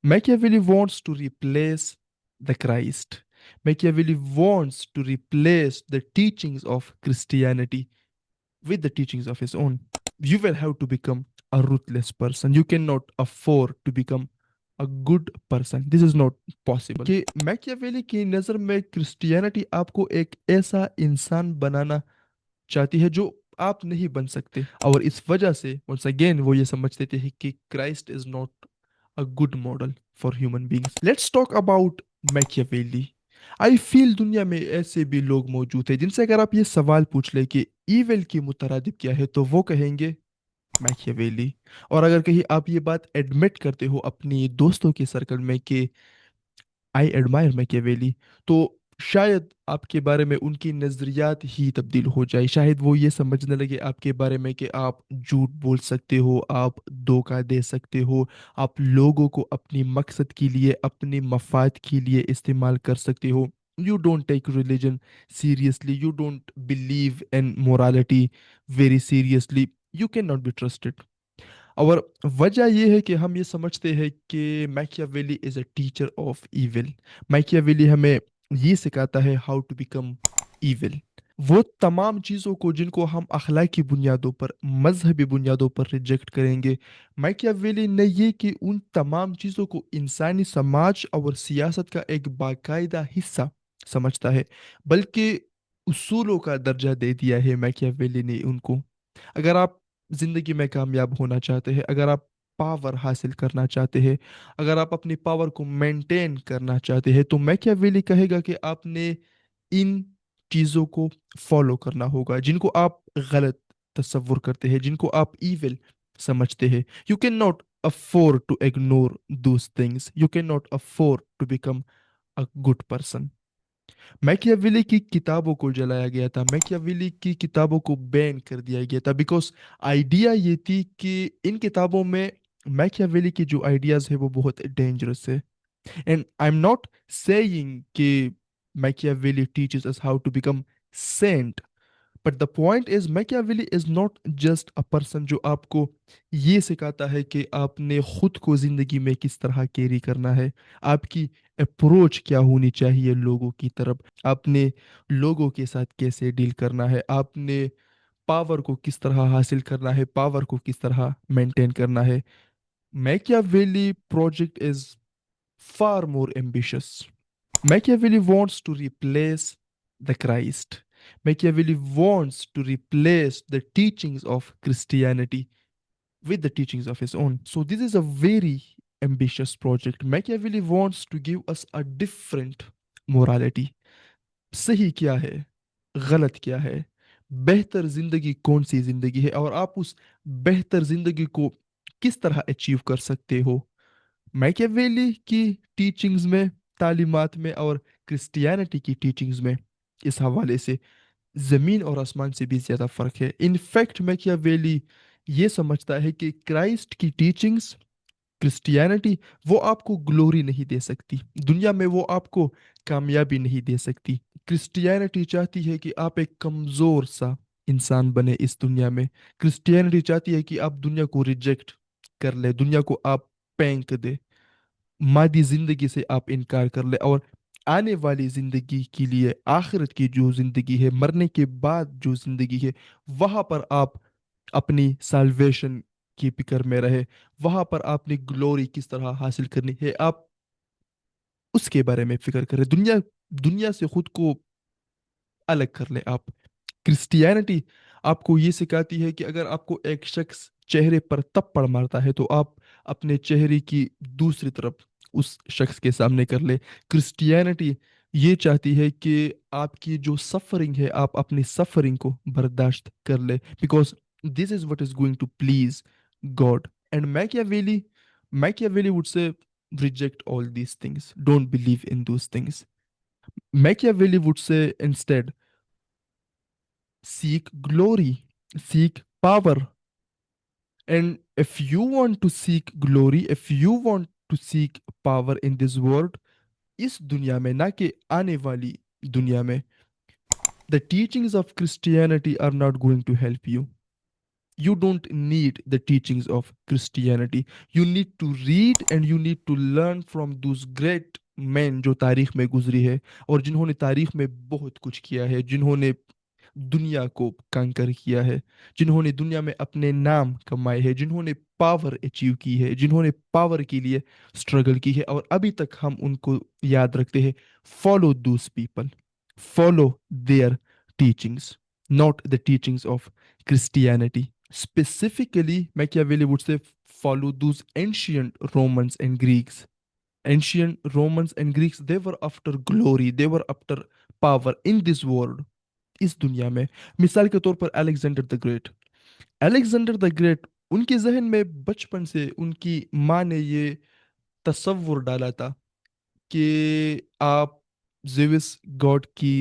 Machiavelli wants to replace the Christ. Machiavelli wants to replace the teachings of Christianity with the teachings of his own. You will have to become a ruthless person. You cannot afford to become a good person. This is not possible. कि Machiavelli की नज़र में Christianity आपको एक ऐसा इंसान बनाना चाहती है जो आप नहीं बन सकते, और इस वजह से once again वो ये समझते थे कि Christ is not a good model for human beings. Let's talk about Machiavelli. I feel दुनिया में ऐसे भी लोग मौजूद हैं जिनसे अगर आप ये सवाल पूछ ले कि ईविल की मुतरादिफ क्या है, तो वो कहेंगे मैकियावेली। और अगर कहीं आप ये बात एडमिट करते हो अपनी दोस्तों के सर्कल में कि आई एडमायर मैकियावेली, तो शायद आपके बारे में उनकी नज़रियात ही तब्दील हो जाए। शायद वो ये समझने लगे आपके बारे में कि आप झूठ बोल सकते हो, आप धोखा दे सकते हो, आप लोगों को अपनी मकसद के लिए, अपने मफाद के लिए इस्तेमाल कर सकते हो। You don't take religion seriously, you don't believe in morality very seriously, you can not be trusted. और वजह यह है कि हम ये समझते हैं कि Machiavelli is a teacher of evil. Machiavelli हमें ये सिखाता है हाउ टू बिकम इविल। वो तमाम चीज़ों को जिनको हम अखलाकी बुनियादों पर, मजहबी बुनियादों पर रिजेक्ट करेंगे, मैकियावेली ने ये कि उन तमाम चीज़ों को इंसानी समाज और सियासत का एक बाकायदा हिस्सा समझता है, बल्कि उसूलों का दर्जा दे दिया है मैकियावेली ने उनको। अगर आप ज़िंदगी में कामयाब होना चाहते हैं, अगर आप पावर हासिल करना चाहते हैं, अगर आप अपनी पावर को मेंटेन करना चाहते हैं, तो मैकियावेली कहेगा कि आपने इन चीज़ों को फॉलो करना होगा जिनको आप गलत तस्वुर करते हैं, जिनको आप ईविल समझते हैं। You can not afford to ignore those things, you can not afford to become a good person. Machiavelli की किताबों को जलाया गया था, मैकियावेली की किताबों को बैन कर दिया गया था, बिकॉज आइडिया ये थी कि इन किताबों में मैकियावेली की जो आइडियाज है वो बहुत डेंजरस है। And I am not saying कि Machiavelli teaches us how to become saint, but the point is Machiavelli is not just a person जो आपको ये सिखाता है कि आपने खुद को जिंदगी में किस तरह कैरी करना है, आपकी अप्रोच क्या होनी चाहिए लोगों की तरफ, आपने लोगों के साथ कैसे डील करना है, आपने पावर को किस तरह हासिल करना है, पावर को किस तरह मेंटेन करना है। Machiavelli project is far more ambitious. Machiavelli wants to replace the Christ. Machiavelli wants to replace the teachings of Christianity with the teachings of his own. So, this is a very ambitious project. Machiavelli wants to give us a different morality. सही क्या है, गलत क्या है, बेहतर जिंदगी कौन सी जिंदगी है, और आप उस बेहतर जिंदगी को किस तरह अचीव कर सकते हो। मैकियावेली की टीचिंग्स में, तालीमात में, और क्रिश्चियनिटी की टीचिंग्स में इस हवाले से ज़मीन और आसमान से भी ज़्यादा फ़र्क है। इनफैक्ट मैकियावेली ये समझता है कि क्राइस्ट की टीचिंग्स, क्रिश्चियनिटी, वो आपको ग्लोरी नहीं दे सकती दुनिया में, वो आपको कामयाबी नहीं दे सकती। क्रिश्चियनिटी चाहती है कि आप एक कमज़ोर सा इंसान बने इस दुनिया में। क्रिश्चियनिटी चाहती है कि आप दुनिया को रिजेक्ट कर ले, दुनिया को आप फेंक दे, मादी जिंदगी से आप इनकार कर ले, और आने वाली जिंदगी के लिए, आखिरत की जो जिंदगी है, मरने के बाद जो जिंदगी है, वहां पर आप अपनी साल्वेशन की फिक्र में रहे, वहां पर आपने ग्लोरी किस तरह हासिल करनी है, आप उसके बारे में फिक्र करें। दुनिया दुनिया से खुद को अलग कर ले आप। क्रिश्चियनिटी आपको ये सिखाती है कि अगर आपको एक शख्स चेहरे पर थप्पड़ मारता है, तो आप अपने चेहरे की दूसरी तरफ उस शख्स के सामने कर ले। क्रिश्चियनिटी ये चाहती है कि आपकी जो सफरिंग है, आप अपनी सफरिंग को बर्दाश्त कर ले, because this is what is going to please God. And Machiavelli would say reject all these things, don't believe in those things. Machiavelli would say instead, seek glory, seek power. And if you want to seek glory, if you want to seek power in this world, इस दुनिया में, ना कि आने वाली दुनिया में, the teachings of Christianity are not going to help you. You don't need the teachings of Christianity. You need to read and you need to learn from those great men जो तारीख में गुजरी है और जिन्होंने तारीख में बहुत कुछ किया है, जिन्होंने दुनिया को कंकर किया है, जिन्होंने दुनिया में अपने नाम कमाए हैं, जिन्होंने पावर अचीव की है, जिन्होंने पावर के लिए स्ट्रगल की है और अभी तक हम उनको याद रखते हैं. Follow those people, follow their teachings, not the teachings of Christianity. Specifically, Machiavelli would say follow those ancient Romans and Greeks. Ancient Romans and Greeks, they were after glory, they were after power in this world, इस दुनिया में. मिसाल के तौर पर Alexander the great. Alexander the great, उनके जहन में बचपन से उनकी माँ ने ये तसव्वुर डाला था कि आप जेविस गॉड की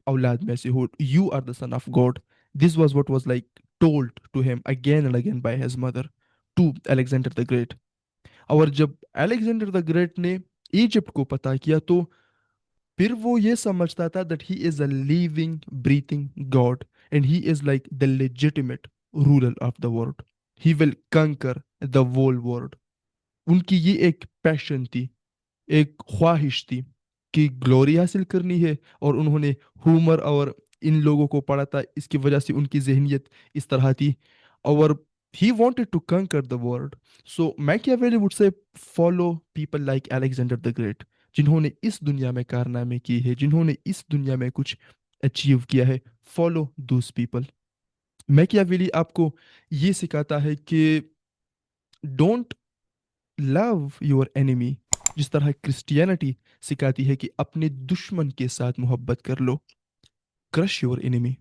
औलाद में से हो, you are the son of God. This was what was like told to him again and again by his mother to Alexander the Great. और जब अलेक्जेंडर द ग्रेट ने इजिप्ट को पता किया तो फिर वो ये समझता था that he is a living breathing God and he is like the legitimate ruler of the world. He will conquer the whole world. उनकी ये एक पैशन थी, एक ख्वाहिश थी कि ग्लोरी हासिल करनी है और उन्होंने हुमर और इन लोगों को पढ़ा था, इसकी वजह से उनकी जहनियत इस तरह थी और he wanted to conquer the world. So Machiavelli would say follow people like Alexander the Great, जिन्होंने इस दुनिया में कारनामे किए हैं, जिन्होंने इस दुनिया में कुछ अचीव किया है. Follow those people. मैकियावेली आपको ये सिखाता है कि डोंट लव योर एनिमी, जिस तरह क्रिश्चियनिटी सिखाती है कि अपने दुश्मन के साथ मोहब्बत कर लो. Crush your enemy.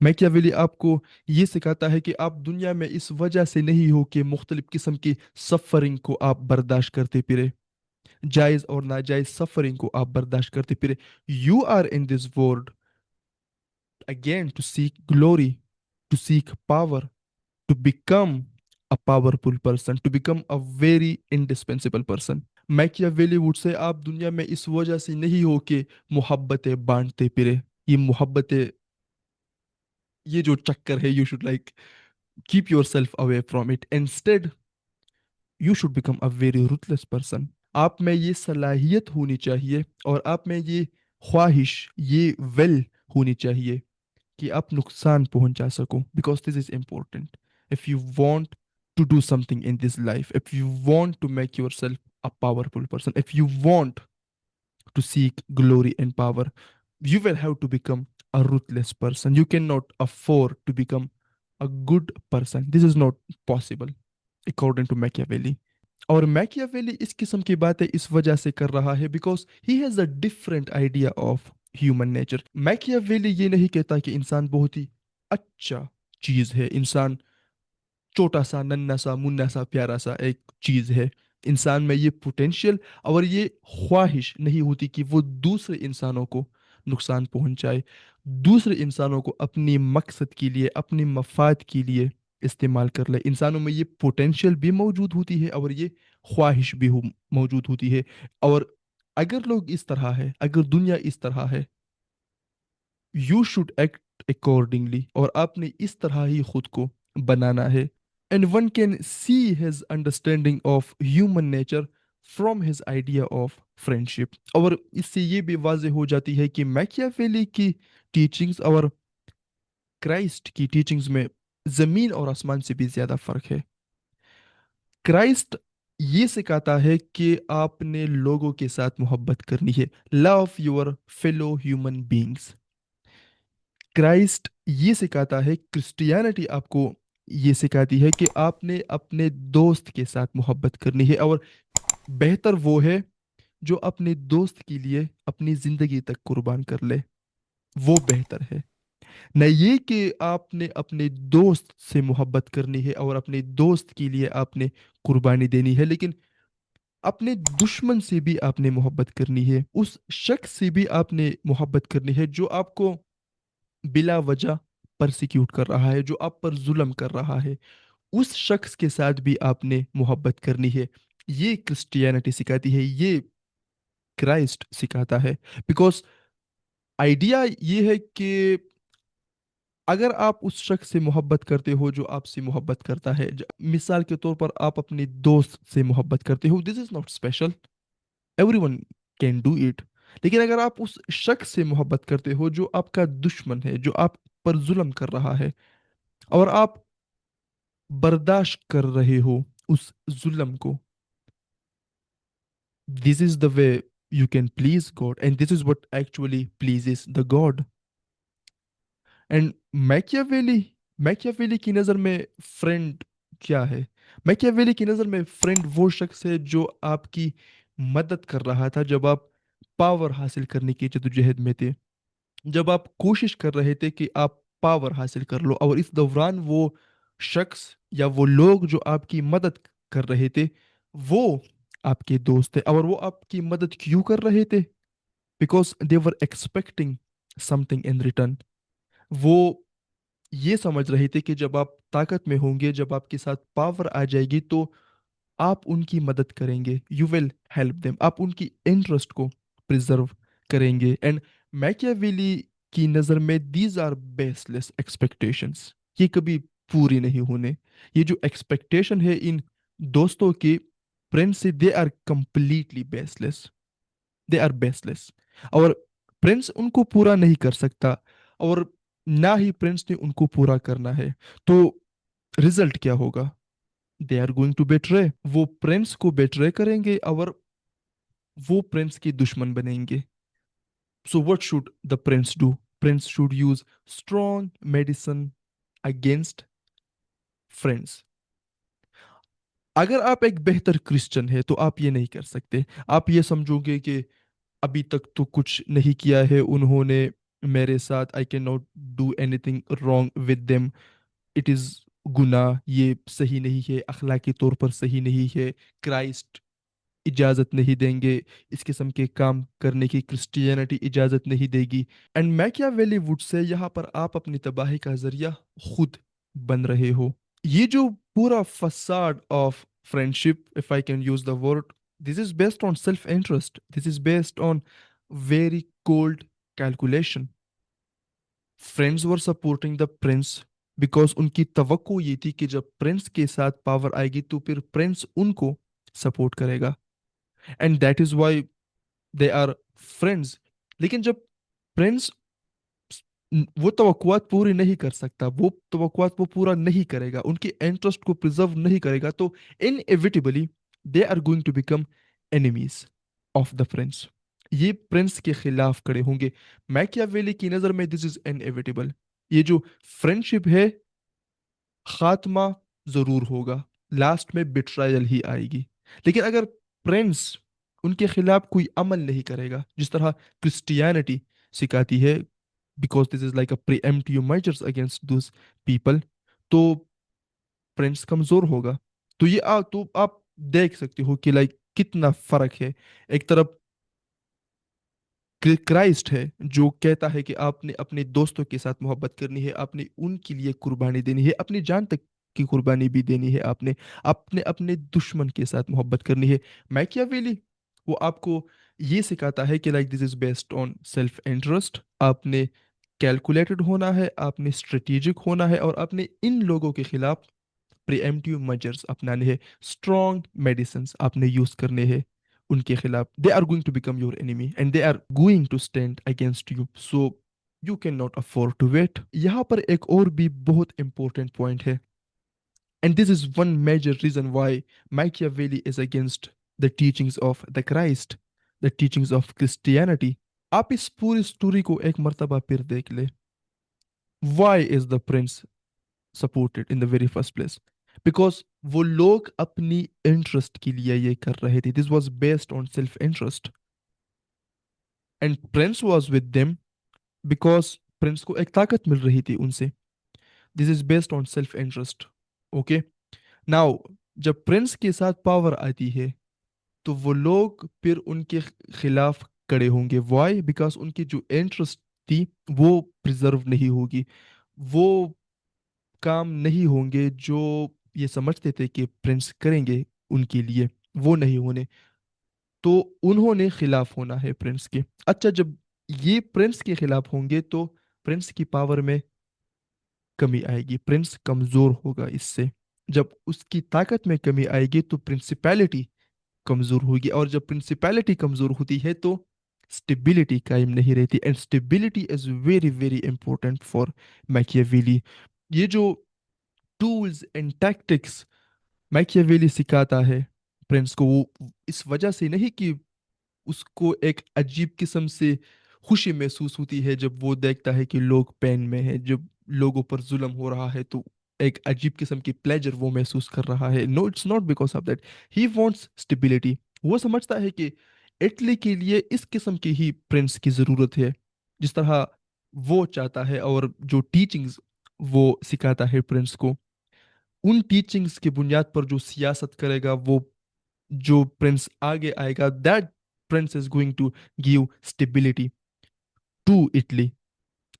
मैकियावेली आपको ये सिखाता है कि आप दुनिया में इस वजह से नहीं हो कि मुख्तलिफ किस्म की सफरिंग को आप बर्दाश्त करते फिरे, जायज़ और नाजायज़ सफरिंग को आप बर्दाश्त करते फिरे. You are in this world again to seek glory, to seek power, to become a powerful person, to become a very indispensable person. Machiavelli would से आप दुनिया में इस वजह से नहीं हो कि मोहब्बतें बांटते फिरे. ये मोहब्बतें, ये जो चक्कर है, you should like keep your self away from it. Instead you should become a very ruthless person. आप में ये सलाहियत होनी चाहिए और आप में ये ख्वाहिश, ये विल होनी चाहिए कि आप नुकसान पहुंचा सको. Because this is important. If you want to do something in this life, if you want to make yourself a powerful person, if you want to seek glory and power, you will have to become a ruthless person. You cannot afford to become a good person. This is not possible, according to Machiavelli. और Machiavelli इस किस्म की बातें इस वजह से कर रहा है because he has a different idea of human nature. Machiavelli ये नहीं कहता कि इंसान बहुत ही अच्छा चीज है, इंसान छोटा सा नन्ना सा मुन्ना सा प्यारा सा एक चीज है. इंसान में ये पोटेंशियल और ये ख्वाहिश नहीं होती कि वो दूसरे इंसानों को नुकसान पहुंचाए, दूसरे इंसानों को अपनी मकसद के लिए, अपने मफाद के लिए इस्तेमाल कर ले. इंसानों में ये पोटेंशियल भी मौजूद होती है और ये ख्वाहिश भी मौजूद होती है. और अगर लोग इस तरह है, अगर दुनिया इस तरह है, यू शुड एक्ट अकॉर्डिंगली और आपने इस तरह ही खुद को बनाना है. And one can see his understanding of human nature from his idea of friendship. और इससे ये भी वाजह हो जाती है कि मैकियावेली की टीचिंग्स और क्राइस्ट की टीचिंग्स में जमीन और आसमान से भी ज्यादा फर्क है. क्राइस्ट ये सिखाता है कि आपने लोगों के साथ मोहब्बत करनी है. Love your fellow human beings. Christ ये सिखाता है, क्रिश्चियनिटी आपको ये सिखाती है कि आपने अपने दोस्त के साथ मोहब्बत करनी है और बेहतर वो है जो अपने दोस्त के लिए अपनी जिंदगी तक कुर्बान कर ले. वो बेहतर है. न ये कि आपने अपने दोस्त से मोहब्बत करनी है और अपने दोस्त के लिए आपने कुर्बानी देनी है, लेकिन अपने दुश्मन से भी आपने मोहब्बत करनी है. उस शख्स से भी आपने मोहब्बत करनी है जो आपको बिला वजह परसिक्यूट कर रहा है, जो आप पर जुल्म कर रहा है. उस शख्स के साथ भी आपने मोहब्बत करनी है. ये क्रिश्चियनिटी सिखाती है, ये क्राइस्ट सिखाता है. बिकॉज आइडिया ये है कि اگر آپ اس شخص سے محبت کرتے ہو جو آپ سے محبت کرتا ہے، مثال کے طور پر آپ اپنے دوست سے محبت کرتے ہو، this is not special, everyone can do it. لیکن اگر آپ اس شخص سے محبت کرتے ہو جو آپ کا دشمن ہے، جو آپ پر ظلم کر رہا ہے، اور آپ برداشت کر رہے ہو اس ظلم کو، this is the way you can please God, and this is what actually pleases the God. And Machiavelli, Machiavelli کی نظر میں فرینڈ کیا ہے؟ میکیاویلی کی نظر میں فرینڈ وہ شخص ہے جو آپ کی مدد کر رہا تھا جب آپ پاور حاصل کرنے کی جدوجہد میں تھے، جب آپ کوشش کر رہے تھے کہ آپ پاور حاصل کر لو، اور اس دوران وہ شخص یا وہ لوگ جو آپ کی مدد کر رہے تھے وہ آپ کے دوست تھے. اور وہ آپ کی مدد کیوں کر رہے تھے؟ Because they were expecting some thing in return. وہ یہ سمجھ رہے تھے کہ جب آپ طاقت میں ہوں گے، جب آپ کے ساتھ پاور آ جائے گی تو آپ ان کی مدد کریں گے، یو ول ہیلپ دیم، آپ ان کی انٹرسٹ کو پرزرو کریں گے. اینڈ میکیاویلی کی نظر میں these are baseless expectations, یہ کبھی پوری نہیں ہونے. یہ جو ایکسپیکٹیشن ہے ان دوستوں کی پرنس سے، they are completely baseless, they are baseless. اور پرنس ان کو پورا نہیں کر سکتا، اور نہ ہی پرنس نے ان کو پورا کرنا ہے. تو رزلٹ کیا ہوگا؟ دے آر گوئنگ ٹو بیٹرے، وہ پرنس کو بیٹرے کریں گے اور وہ پرنس کے دشمن بنیں گے. So what should the prince do? Prince should use strong medicine against friends. اگر آپ ایک بہتر کرسچن ہے تو آپ یہ نہیں کر سکتے. آپ یہ سمجھو گے کہ ابھی تک تو کچھ نہیں کیا ہے انہوں نے میرے ساتھ، I can not do any thing wrong with them, it is گناہ، یہ صحیح نہیں ہے، اخلاقی طور پر صحیح نہیں ہے، کرائسٹ اجازت نہیں دیں گے اس قسم کے کام کرنے کی، کرسچینٹی اجازت نہیں دے گی. اینڈ میکیاویلی وڈ سے یہاں پر آپ اپنی تباہی کا ذریعہ خود بن رہے ہو. یہ جو پورا فساد of friendship, if I can use the word, this is based on self interest, this is based on very cold calculation. Friends were supporting the prince because ان کی توقع یہ تھی کہ جب پرنس کے ساتھ پاور آئے گی تو پھر پرنس ان کو سپورٹ کرے گا، and that is why they are friends. لیکن جب پرنس وہ توقعات پوری نہیں کر سکتا، وہ توقعات وہ پورا نہیں کرے گا، ان کی انٹرسٹ کو پرزرو نہیں کرے گا، تو inevitably they are going to become enemies of the prince. یہ پرنس کے خلاف کھڑے ہوں گے. میکیاویلی کی نظر میں دس از انیویٹیبل. یہ جو فرینڈشپ ہے خاتمہ ضرور ہوگا، لاسٹ میں بٹرائل ہی آئے گی. لیکن اگر پرنس ان کے خلاف کوئی عمل نہیں کرے گا، جس طرح کرسٹیانٹی سکھاتی ہے، because this is like a preemptive measures against those people, تو پرنس کمزور ہوگا. تو یہ تو آپ دیکھ سکتے ہو کہ لائک کتنا فرق ہے. ایک طرف کرائسٹ ہے جو کہتا ہے کہ آپ نے اپنے دوستوں کے ساتھ محبت کرنی ہے، آپ نے ان کے لیے قربانی دینی ہے، اپنی جان تک کی قربانی بھی دینی ہے، آپ نے اپنے دشمن کے ساتھ محبت کرنی ہے. میکیاویلی وہ آپ کو یہ سکھاتا ہے کہ like this is based on self interest, آپ نے کیلکولیٹڈ ہونا ہے، آپ نے اسٹریٹیجک ہونا ہے، اور آپ نے ان لوگوں کے خلاف پری ایمپٹیو میجرز اپنانے ہیں، اسٹرانگ میڈیسنس آپ نے یوز کرنے ہیں ان کے خلاف. They are going to become your enemy and they are going to stand against you, so you can not afford to wait. یہاں پر ایک اور بھی بہت امپورٹنٹ پوائنٹ ہے، and this is one major reason why Machiavelli is against the teachings of the Christ, the teachings of Christianity. آپ اس پوری اسٹوری کو ایک مرتبہ پھر دیکھ لیں. Why is the prince supported in the very first place? Because وہ لوگ اپنی انٹرسٹ کے لیے یہ کر رہے تھے. This was based on self interest and Prince was with them because Prince کو ایک طاقت مل رہی تھی ان سے. This is based on self interest. Okay. Now جب پرنس کے ساتھ پاور آتی ہے تو وہ لوگ پھر ان کے خلاف کڑے ہوں گے. Why? Because ان کی جو انٹرسٹ تھی وہ پرزرو نہیں ہوگی، وہ کام نہیں ہوں گے جو یہ سمجھتے تھے کہ پرنس کریں گے ان کے لیے، وہ نہیں ہونے. تو انہوں نے خلاف ہونا ہے پرنس کے. اچھا جب یہ پرنس کے خلاف ہوں گے تو پرنس کی پاور میں कमी आएगी, प्रिंस कमजोर होगा इससे। जब उसकी ताकत में कमी आएगी तो प्रिंसिपैलिटी कमजोर होगी, और जब प्रिंसिपैलिटी कमजोर होती है तो स्टेबिलिटी कायम नहीं रहती, and stability is very very important for Machiavelli. ये जो टूल्स एंड टैक्टिक्स मैकियावेली सिखाता है प्रिंस को, वो इस वजह से नहीं कि उसको एक अजीब किस्म से खुशी महसूस होती है जब वो देखता है कि लोग पेन में हैं, जब लोगों पर जुल्म हो रहा है तो एक अजीब किस्म की प्लेजर वो महसूस कर रहा है। No, it's not because of that, he wants stability. वो समझता है कि इटली के लिए इस किस्म की ही प्रिंस की ज़रूरत है, जिस तरह वो चाहता है, और जो टीचिंग्स वो सिखाता है प्रिंस को, उन टीचिंग्स की बुनियाद पर जो सियासत करेगा, वो जो प्रिंस आगे आएगा, that prince is going to give stability to Italy.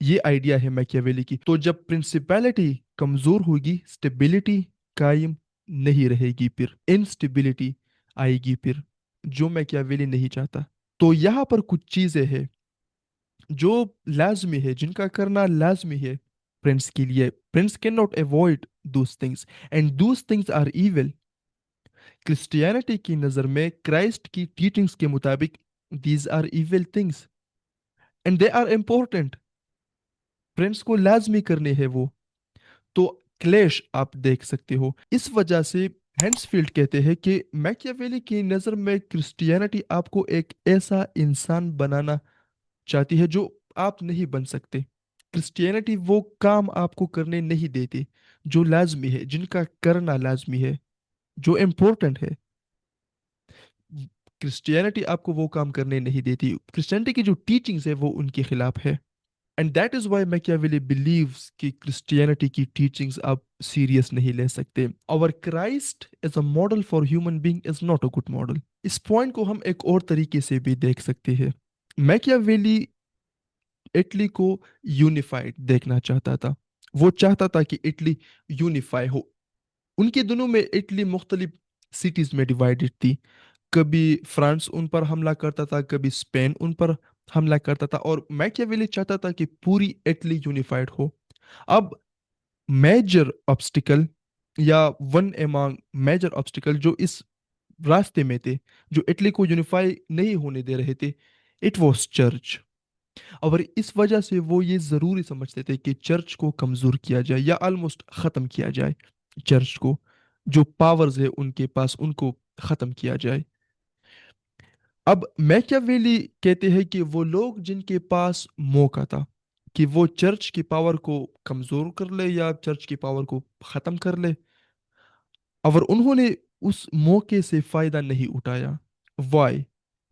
ये आइडिया है मैकियावेली की। तो जब प्रिंसिपैलिटी कमजोर होगी, स्टेबिलिटी कायम नहीं रहेगी, फिर इनस्टेबिलिटी आएगी, फिर जो मैकियावेली नहीं चाहता। तो यहाँ पर कुछ चीजें हैं जो लाजमी है, जिनका करना लाजमी है प्रिंस के लिए। Prince can not avoid those things, and those things are evil. Christianity की नज़र में क्राइस्ट की टीचिंग्स के मुताबिक these are evil things and they are important, prince को लाजमी करने हैं वो। तो क्लेश आप देख सकते हो। इस वजह से हेंड्सफील्ड कहते हैं कि मैकियावेली की नज़र में क्रिश्चियनिटी आपको एक ऐसा इंसान बनाना चाहती है जो आप नहीं बन सकते। क्रिश्चियनिटी वो काम आपको करने नहीं देती जो लाजमी है, जिनका करना लाजमी है, जो इम्पोर्टेंट है। क्रिश्चियनिटी आपको वो काम करने नहीं देती। क्रिश्चियनिटी की जो टीचिंग्स है वो उनके खिलाफ है, and that is why Machiavelli believes कि क्रिश्चियनिटी की टीचिंग्स आप सीरियस नहीं ले सकते। और Christ as a model for human being is not a good model. इस पॉइंट को हम एक और तरीके से भी देख सकते हैं। मैकियावेली इटली को यूनिफाइड देखना चाहता था। वो चाहता था कि इटली यूनिफाई हो। उनके दिनों में इटली मुख्तलिफ सिटीज में डिवाइडेड थी। कभी फ्रांस उन पर हमला करता था, कभी स्पेन उन पर हमला करता था, और मैकियावेली चाहता था कि पूरी इटली यूनिफाइड हो। अब मेजर ऑब्स्टिकल, या वन एमंग मेजर ऑब्स्टिकल जो इस रास्ते में थे, जो इटली को यूनिफाई नहीं होने दे रहे थे, इट वॉज चर्च। और इस वजह से वो ये ज़रूरी समझते थे कि चर्च को कमज़ोर किया जाए या ऑलमोस्ट ख़त्म किया जाए। चर्च को, जो पावर्स है उनके पास, उनको ख़त्म किया जाए। अब मैकियावेली कहते हैं कि वो लोग जिनके पास मौका था कि वो चर्च की पावर को कमज़ोर कर ले या चर्च की पावर को ख़त्म कर ले, और उन्होंने उस मौके से फ़ायदा नहीं उठाया। Why?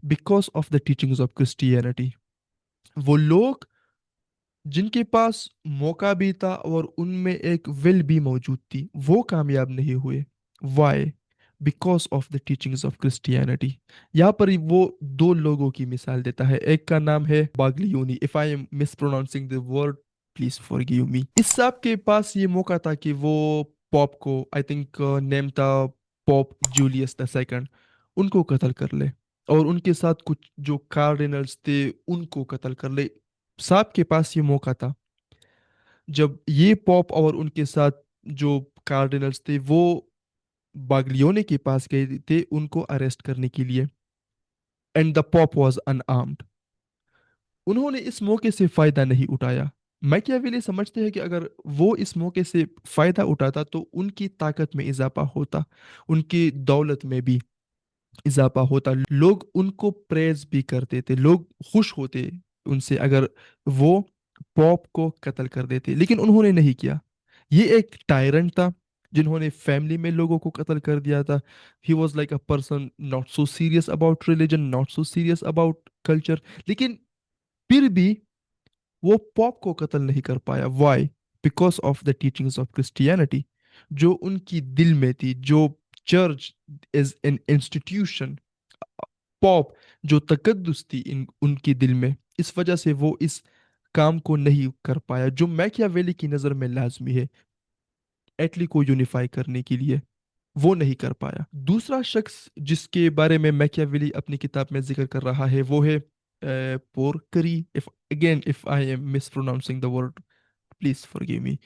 Because of the teachings of Christianity. वो लोग जिनके पास मौका भी था और उनमें एक विल भी मौजूद थी, वो कामयाब नहीं हुए। Why? Because of the teachings of Christianity. यहाँ पर ही वो दो लोगों की मिसाल देता है। एक का नाम है Baglioni. If I am mispronouncing the word, please forgive me. इस साहब के पास ये मौका था कि वो पॉप को, आई थिंक नेम था पॉप जूलियस द सेकंड, उनको कत्ल कर ले, और उनके साथ कुछ जो कार्डिनल्स थे उनको कत्ल कर ले। साहब के पास ये मौका था। जब ये पॉप और उनके साथ जो कार्डिनल्स थे वो बाग्लियोने के पास गए थे उनको अरेस्ट करने के लिए, and the pop was unarmoured, उन्होंने इस मौके से फायदा नहीं उठाया। मैकियावेली समझते हैं कि अगर वो इस मौके से फायदा उठाता तो उनकी ताकत में इजाफा होता, उनकी दौलत में भी इजाफा होता, लोग उनको प्रेज भी करते थे, लोग खुश होते उनसे अगर वो पॉप को कत्ल कर देते, लेकिन उन्होंने नहीं किया। ये एक टायरेंट था जिन्होंने फैमिली में लोगों को कत्ल कर दिया था। He was like a person not so serious about religion, not so serious about culture, लेकिन फिर भी वो पॉप को कत्ल नहीं कर पाया। Why? Because of the teachings of Christianity, जो उनकी दिल में थी, जो church is an institution, pope जो तकद्दुस थी इन उनकी दिल में, इस वजह से वो इस काम को नहीं कर पाया जो मैकियावेली की नज़र में लाजमी है एटली को यूनिफाई करने के लिए। वो नहीं कर पाया। दूसरा शख्स जिसके बारे में मैकियावेली अपनी किताब में जिक्र कर रहा है वो है Porcari. If again if I am mispronouncing the word, please forgive me.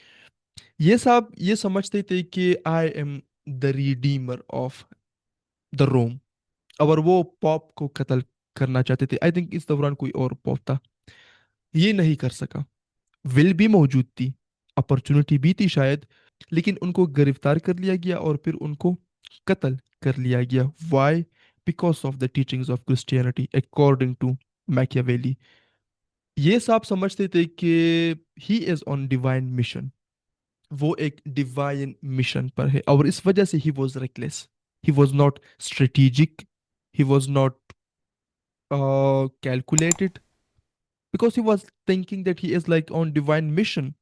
ये साहब ये समझते थे कि I am the redeemer of the Rome, और वो पॉप को कत्ल करना चाहते थे। आई थिंक इस दौरान कोई और पॉप था, ये नहीं कर सका। विल भी मौजूद थी, अपॉर्चुनिटी भी थी शायद, लेकिन उनको गिरफ्तार कर लिया गया और फिर उनको कत्ल कर लिया गया। Why? Because of the teachings of Christianity according to Machiavelli. ये साहब समझते थे कि he is on divine mission, वो एक डिवाइन मिशन पर है, और इस वजह से he was reckless, he was not strategic, he was not calculated, because he was thinking that he is like on divine mission,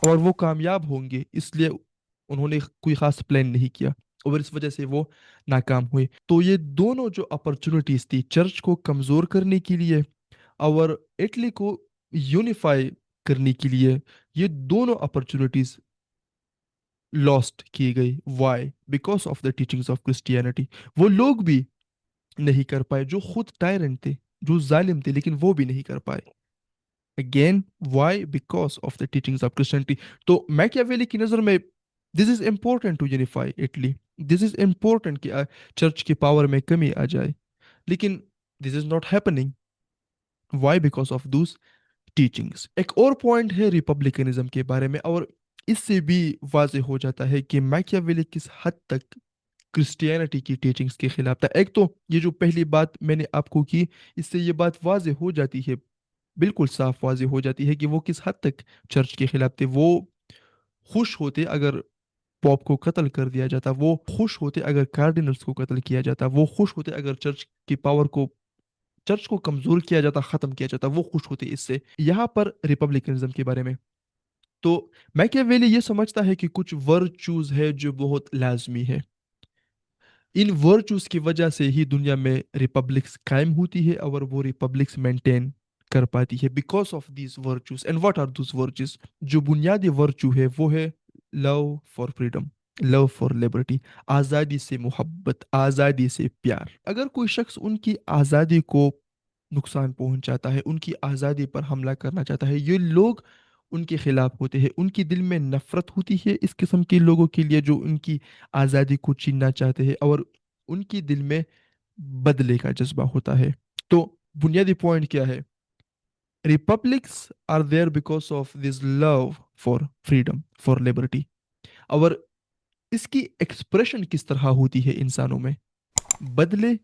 और वो कामयाब होंगे, इसलिए उन्होंने कोई खास प्लान नहीं किया, और इस वजह से वो नाकाम हुए। तो ये दोनों जो अपॉर्चुनिटीज थी चर्च को कमजोर करने के लिए और इटली को यूनिफाई करने के लिए, ये दोनों अपॉर्चुनिटीज लॉस्ट की गई। Why? Because of the teachings of Christianity. वो लोग भी नहीं कर पाए जो खुद टायरेंट थे, जो जालिम थे, लेकिन वो भी नहीं कर पाए। Again why? Because of the teachings of Christianity. तो मैकियावेली की नज़र में this is important to unify Italy, this is important कि चर्च की पावर में कमी आ जाए, लेकिन this is not happening. Why? Because of those teachings. एक और पॉइंट है रिपब्लिकनिज्म के बारे में, और इससे भी वाज़ेह हो जाता है कि मैकियावेली किस हद तक क्रिश्चियनिटी की टीचिंग्स के खिलाफ था। एक तो ये जो पहली बात मैंने आपको की, इससे ये बात वाज़ेह हो जाती है, बिल्कुल साफ वाज़ेह हो जाती है कि वो किस हद तक चर्च के खिलाफ थे। वो खुश होते अगर पॉप को कत्ल कर दिया जाता, वो खुश होते अगर कार्डिनल्स को कत्ल किया जाता, वो खुश होते अगर चर्च की पावर को, चर्च को कमजोर किया जाता, खत्म किया जाता, वो खुश होते इससे। यहाँ पर रिपब्लिकनिज्म के बारे में, तो मैकियावेली ये समझता है कि कुछ वर्चूज है जो बहुत लाजमी है, इन वर्चूज की वजह से ही दुनिया में रिपब्लिक्स कायम होती है और वो रिपब्लिक्स मेंटेन कर पाती है, because of these virtues. And what are those virtues? जो बुनियादी वर्चू है वो है love for freedom, love for liberty, आज़ादी से मोहब्बत, आज़ादी से प्यार। अगर कोई शख्स उनकी आज़ादी को नुकसान पहुंचाता है, उनकी आज़ादी पर हमला करना चाहता है, ये लोग उनके खिलाफ होते हैं, उनकी दिल में नफरत होती है इस किस्म के लोगों के लिए जो उनकी आज़ादी को छीनना चाहते हैं, और उनकी दिल में बदले का जज्बा होता है। तो बुनियादी पॉइंट क्या है? Republics are there because of this love for freedom, for liberty. और इसकी एक्सप्रेशन किस तरह होती है इंसानों में? बदले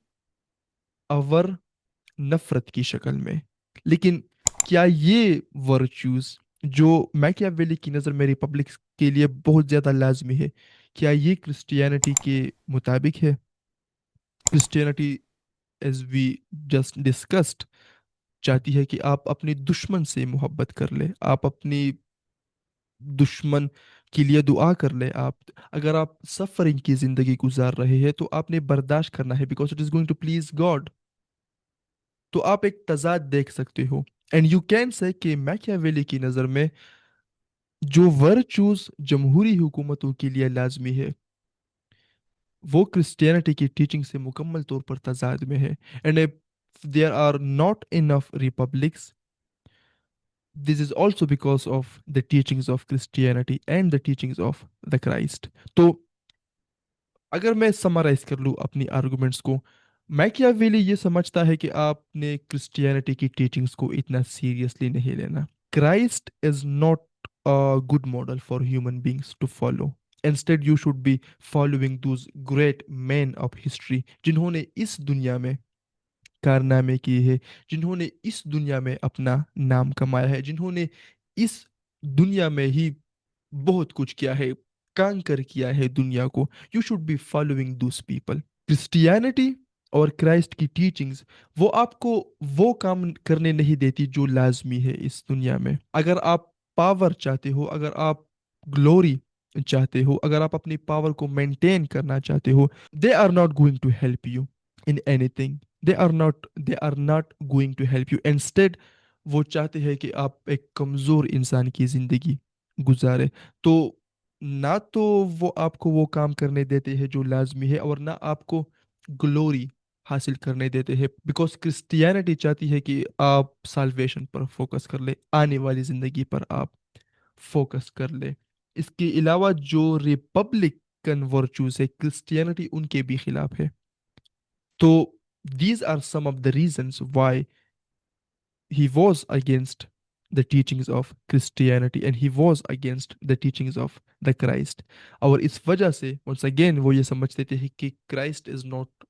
और नफरत की शक्ल में। लेकिन क्या ये वर्च्यूज जो मैकियावेली की नज़र में रिपब्लिक के लिए बहुत ज़्यादा लाजमी है, क्या ये क्रिश्चियनिटी के मुताबिक है? Christianity, as we just discussed, चाहती है कि आप अपने दुश्मन से मोहब्बत कर ले, आप अपनी दुश्मन के लिए दुआ कर ले। आप, अगर आप सफरिंग की ज़िंदगी गुजार रहे हैं तो आपने बर्दाश्त करना है, because it is going to please God. तो आप एक तजाद देख सकते हो। एंड यू कैन से कि मैकियावेली की नज़र में जो वर्चूज जमहूरी हुकूमतों के लिए लाजमी है, वो क्रिश्चियनिटी की टीचिंग से मुकम्मल तौर पर तजाद में है। And if there are not enough republics, this is also because of the teachings of Christianity and the teachings of the Christ. तो अगर मैं समराइज कर लूँ अपनी आर्गुमेंट्स को, मैकियावेली ये समझता है कि आपने क्रिश्चियनिटी की टीचिंग्स को इतना सीरियसली नहीं लेना। Christ is not a good model for human beings to follow. Instead you should be following those great man of history जिन्होंने इस दुनिया में कारनामे किए हैं, जिन्होंने इस दुनिया में अपना नाम कमाया है, जिन्होंने इस दुनिया में ही बहुत कुछ किया है, कांकर किया है दुनिया को। यू शुड बी फॉलोइंग दूस पीपल। क्रिश्चियनिटी और क्राइस्ट की टीचिंग्स वो आपको वो काम करने नहीं देती जो लाजमी है इस दुनिया में। अगर आप पावर चाहते हो, अगर आप ग्लोरी चाहते हो, अगर आप अपनी पावर को मेंटेन करना चाहते हो, they are not going to help you in anything. They are not going to help you. Instead वो चाहते हैं कि आप एक कमज़ोर इंसान की ज़िंदगी गुजारे। तो ना तो वो आपको वो काम करने देते हैं जो लाजमी है, और ना आपको ग्लोरी हासिल करने देते हैं, बिकॉज क्रिश्चियनिटी चाहती है कि आप साल्वेशन पर फोकस कर ले, आने वाली ज़िंदगी पर आप फोकस कर ले। اس کے علاوہ جو ریپبلکن ورچوز ہے کرسچینٹی ان کے بھی خلاف ہے. تو these are some of the reasons why he was against the teachings of Christianity and he was against the teachings of the Christ. اور اس وجہ سے once again وہ یہ سمجھتے تھے کہ Christ is not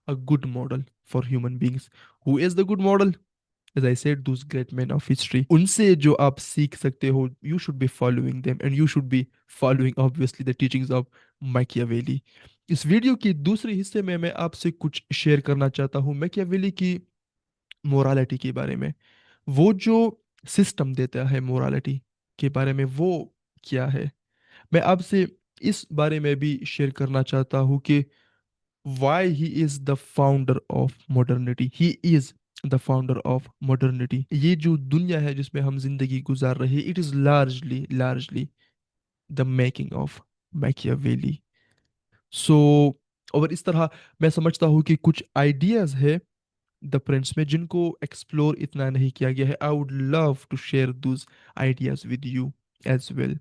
a good model for human beings. Who is the good model? As I said, those great men of history. ان سے جو آپ سیکھ سکتے ہو, you should be following them and you should be following obviously the teachings of Machiavelli. اس video کی دوسری حصے میں آپ سے کچھ شیئر کرنا چاہتا ہوں میکیاویلی کی مورالٹی کے بارے میں. وہ جو سسٹم دیتا ہے مورالٹی کے بارے میں وہ کیا ہے. میں آپ سے اس بارے میں بھی شیئر کرنا چاہتا ہوں کہ why he is the founder of modernity. He is the founder of modernity. یہ جو دنیا ہے جس میں ہم زندگی گزار رہے it is largely the making of Machiavelli. So اور اس طرح میں سمجھتا ہوں کہ کچھ آئیڈیاز ہے دا پرنس میں جن کو ایکسپلور اتنا نہیں کیا گیا ہے. I would love to share those ideas with you as well.